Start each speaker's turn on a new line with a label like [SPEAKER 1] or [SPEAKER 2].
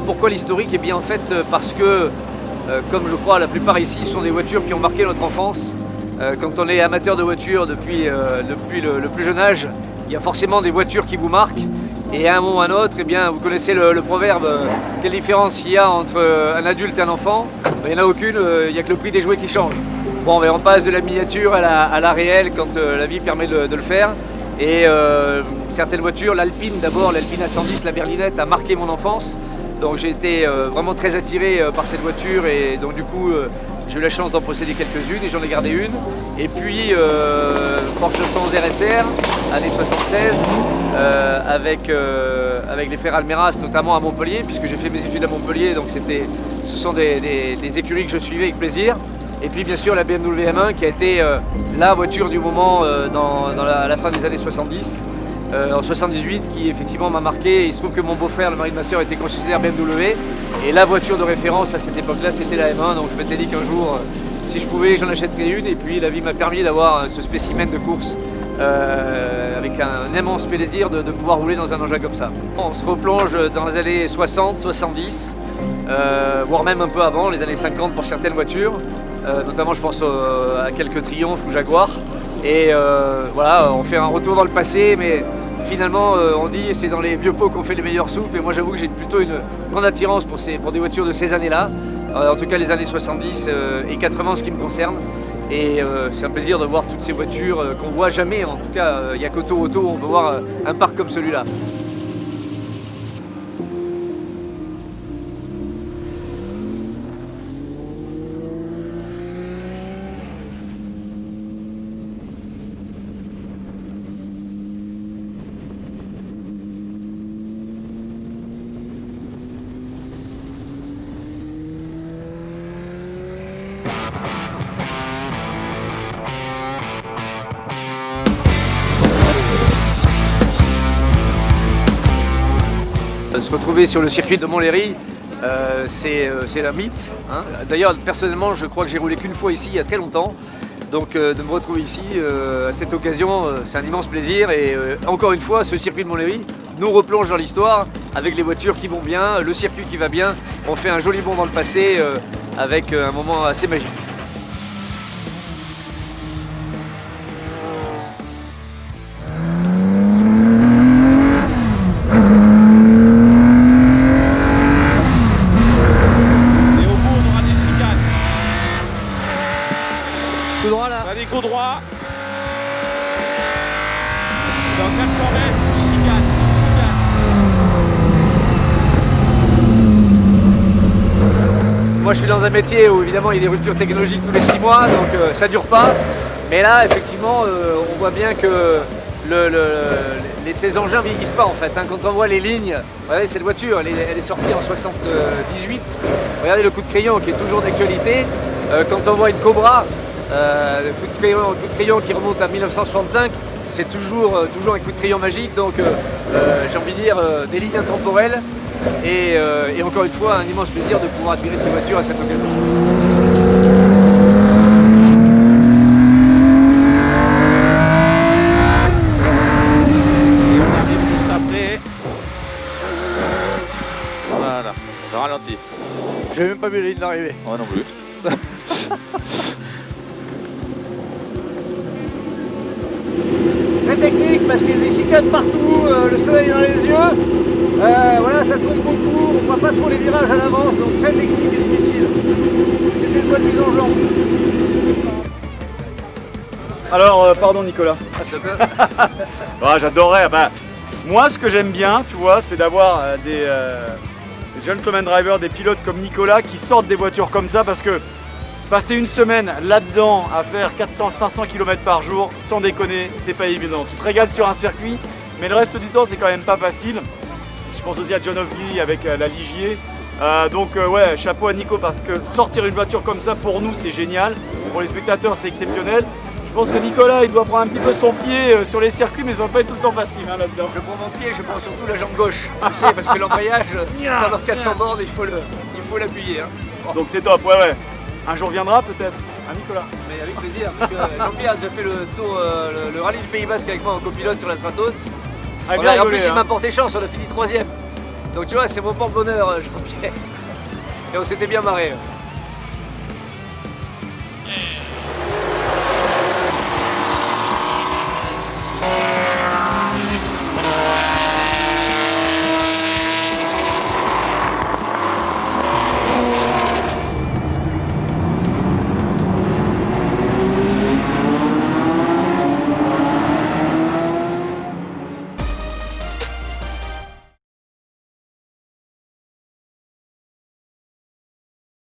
[SPEAKER 1] Pourquoi l'historique? Eh bien en fait parce que, comme je crois la plupart ici, ce sont des voitures qui ont marqué notre enfance. Quand on est amateur de voitures depuis le plus jeune âge, il y a forcément des voitures qui vous marquent. Et à un moment ou à un autre, eh bien, vous connaissez le proverbe, quelle différence il y a entre un adulte et un enfant? Il n'y en a aucune, il n'y a que le prix des jouets qui change. Bon, on passe de la miniature à la réelle quand la vie permet de le faire. Et certaines voitures, l'Alpine d'abord, l'Alpine A110, la berlinette, a marqué mon enfance. Donc j'ai été vraiment très attiré par cette voiture et donc du coup j'ai eu la chance d'en posséder quelques-unes et j'en ai gardé une. Et puis Porsche 911 RSR, année 76, avec les frères Almeras, notamment à Montpellier, puisque j'ai fait mes études à Montpellier, donc ce sont des écuries que je suivais avec plaisir. Et puis bien sûr la BMW M1 qui a été la voiture du moment dans la fin des années 70. En 78 qui effectivement m'a marqué. Il se trouve que mon beau-frère, le mari de ma soeur, était concessionnaire BMW et la voiture de référence à cette époque-là c'était la M1, donc je m'étais dit qu'un jour si je pouvais j'en achèterais une et puis la vie m'a permis d'avoir ce spécimen de course avec un immense plaisir de pouvoir rouler dans un engin comme ça. On se replonge dans les années 60, 70, voire même un peu avant, les années 50 pour certaines voitures, notamment je pense à quelques Triumph ou Jaguar. Et voilà, on fait un retour dans le passé, mais finalement on dit c'est dans les vieux pots qu'on fait les meilleures soupes. Et moi j'avoue que j'ai plutôt une grande attirance pour des voitures de ces années-là, en tout cas les années 70 et 80 en ce qui me concerne. Et c'est un plaisir de voir toutes ces voitures qu'on voit jamais, en tout cas il n'y a qu'Auto Auto, on peut voir un parc comme celui-là. Se retrouver sur le circuit de Montlhéry, c'est un mythe. Hein. D'ailleurs, personnellement, je crois que j'ai roulé qu'une fois ici il y a très longtemps. Donc de me retrouver ici à cette occasion, c'est un immense plaisir. Et encore une fois, ce circuit de Montlhéry nous replonge dans l'histoire avec les voitures qui vont bien, le circuit qui va bien. On fait un joli bond dans le passé avec un moment assez magique. Tout droit là.
[SPEAKER 2] Allez, go droit. Dans 400 mètres, chicane.
[SPEAKER 1] Moi je suis dans un métier où évidemment il y a des ruptures technologiques tous les 6 mois, donc ça dure pas. Mais là effectivement on voit bien que ces engins vieillissent pas en fait. Hein. Quand on voit les lignes, regardez cette voiture, elle est sortie en 78. Regardez le coup de crayon qui est toujours d'actualité. Quand on voit une Cobra, coup de crayon qui remonte à 1965, c'est toujours un coup de crayon magique, donc j'ai envie de dire des lignes intemporelles et encore une fois un immense plaisir de pouvoir admirer ces voitures à cette occasion.
[SPEAKER 2] Voilà, je ralentis.
[SPEAKER 1] J'ai même pas vu la ligne d'arrivée.
[SPEAKER 2] Moi non plus.
[SPEAKER 1] Très technique parce qu'il y a des chicanes partout, le soleil dans les yeux, voilà, ça tourne beaucoup, on voit pas trop les virages à l'avance, donc très technique et difficile. C'était le point de mise en jambe.
[SPEAKER 3] Alors, pardon Nicolas.
[SPEAKER 1] Ah, s'il te plaît.
[SPEAKER 3] J'adorerais. Moi, ce que j'aime bien, tu vois, c'est d'avoir des gentleman drivers, des pilotes comme Nicolas qui sortent des voitures comme ça parce que passer une semaine là-dedans à faire 400-500 km par jour, sans déconner, c'est pas évident. Tu te régales sur un circuit, mais le reste du temps, c'est quand même pas facile. Je pense aussi à John Ofgui avec la Ligier. Ouais, chapeau à Nico parce que sortir une voiture comme ça, pour nous, c'est génial. Pour les spectateurs, c'est exceptionnel. Je pense que Nicolas, il doit prendre un petit peu son pied sur les circuits, mais ça va pas être tout le temps facile hein, là-dedans.
[SPEAKER 1] Je prends mon pied, je prends surtout la jambe gauche, tu sais, parce que l'embrayage, pendant 400 bornes, il faut l'appuyer. Hein. Oh.
[SPEAKER 3] Donc c'est top, ouais. Un jour viendra peut-être, hein Nicolas?
[SPEAKER 1] Mais avec plaisir, parce que Jean-Pierre a déjà fait le tour, le rallye du Pays Basque avec moi en copilote sur la Stratos.
[SPEAKER 3] Ah,
[SPEAKER 1] En
[SPEAKER 3] bien
[SPEAKER 1] plus,
[SPEAKER 3] rigolé,
[SPEAKER 1] il
[SPEAKER 3] hein.
[SPEAKER 1] m'a porté chance, on a fini 3ème. Donc tu vois, c'est mon porte-bonheur, Jean-Pierre. Et on s'était bien marré.